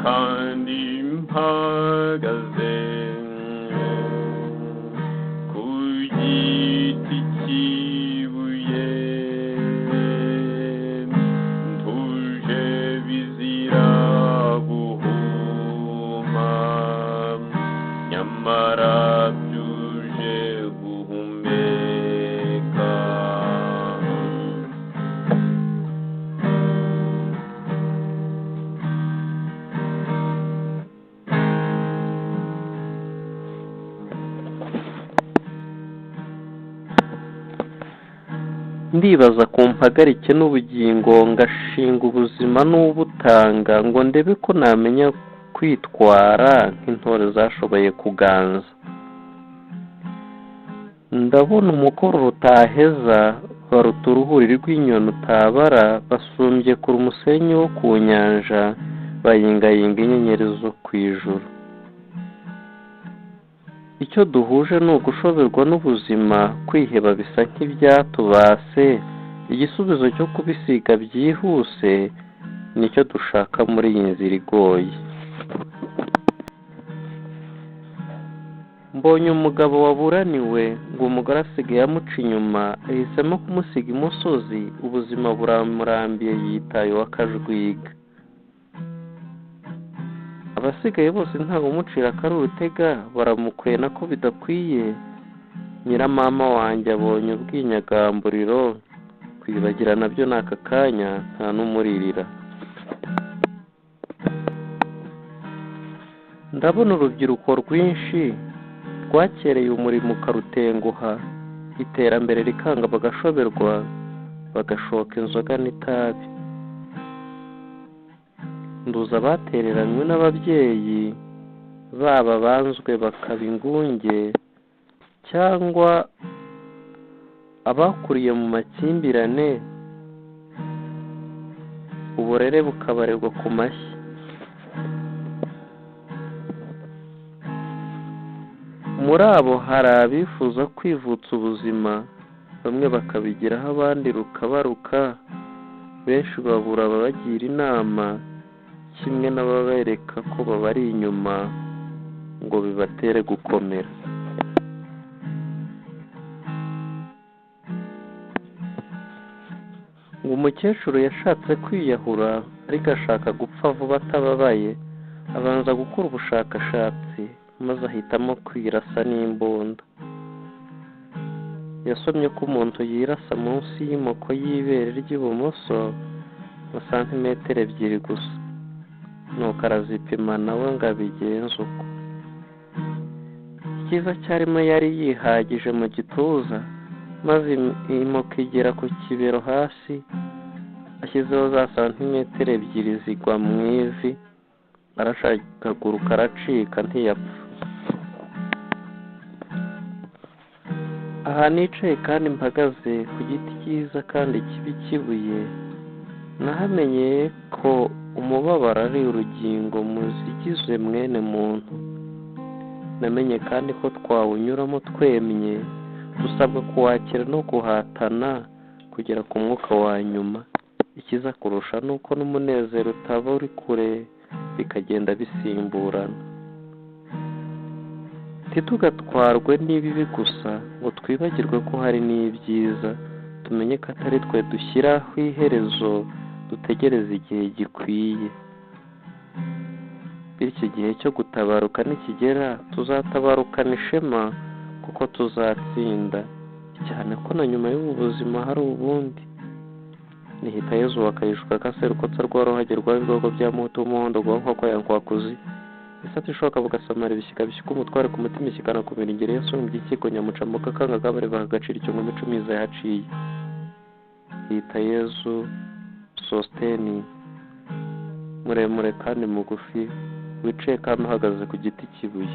kandi mpagaze ku giti cy'ibuye ntuje bizira guhuma nyamara byuje guhumeka. ndibaza ku mpagarike n'ubugingo ngashinga ubuzima n'ubutanga ngo ndebe ko namenya kwitwara nk'intore zashoboye kuganza. ndabona umukoro rutaheza baruta uruhuri rw'inyoni utabara, basumbye kure umusenyi wo ku nyanja bayingayinga inyenyeri zo ku ijuru. icyo duhuje ni ugushoberwa n'ubuzima, kwiheba bisa nk'ibyatubase, igisubizo cyo kubisiga byihuse nicyo dushaka muri iyi nzira igoye. mbonye umugabo waburaniwe ngo umugore asigaye amuca inyuma, ahisemo kumusiga imusozi, ubuzima buramurambiye yitaye uw'akajwiga. abasigaye bose ntawe umucira akari urutega, baramukwena ko bidakwiye. nyiramama wanjye abonye ubwinyagamburiro, kwibagirana byo ni aka kanya nta n'umuririra. ndabona urubyiruko rwinshi rwakereye umurimo ukarutenguha, iterambere rikanga bagashoberwa, bagashoka inzoga n'itabi. nduza abatereranywe n'ababyeyi, baba banzwe bakaba ingunge, cyangwa abakuriye mu makimbirane, uburere bukabarerwa ku mashyi. muri abo hari abifuza kwivutsa ubuzima, bamwe bakabigiraho abandi rukabaruka, benshi babura ababagira inama, kimwe n'ababereka ko babari inyuma ngo bibatere gukomera. ngo umukecuru yashatse kwiyahura ariko ashaka gupfa vuba atababaye, abanza gukora ubushakashatsi maze ahitamo kwirasa n'imbunda. yasomye ko umuntu yirasa munsi y'imoko y'ibere ry'ibumoso na santimetero 2 gusa, nuko arazipima nawe ngo abigenze uko. icyiza cyarimo yari yihagije mu gituza, maze imoko igera ku kibero hasi, ashyizeho za santimetero 2 zigwa mu ivi, arashakaguru karacika ntiyapfa. aha nicaye kandi mpagaze ku giti cyiza kandi kibi cy'ibuye, nahamenyeye ko umubabaro ari urugingo mu zigize mwene muntu. namenye kandi ko twawunyuramo twemye, dusabwa kuwakira no guhatana kugera ku mwuka wa nyuma. ikiza kurusha ni uko n'umunezero utaba uri kure, bikagenda bisimburana. ntitugatwarwe n'ibibi gusa ngo twibagirwe ko hari n'ibyiza, tumenye ko atari twe dushyiraho iherezo, dutegereze igihe gikwiye. bityo igihe cyo gutabaruka nikigera, tuzatabarukana ishema kuko tuzatsinda, cyane ko na nyuma y'ubu buzima hari ubundi. nihita Yezu wakayishuka kaserukotsa rwa ruhage rwa bigogo bya muto w'umuhondo rwa nkoko ya nkwakuzi, isatu ishoka bugasamara ibishyika bishyika umutware ku mutima, ishyikana ku miringire yasumbye ikiko nyamucamuka kanga kabare bagacira icyungo micumiza yaciye. hita Yezu Sosteni, muremure kandi mugufi, wicaye kandi uhagaze ku giti cy'ibuye.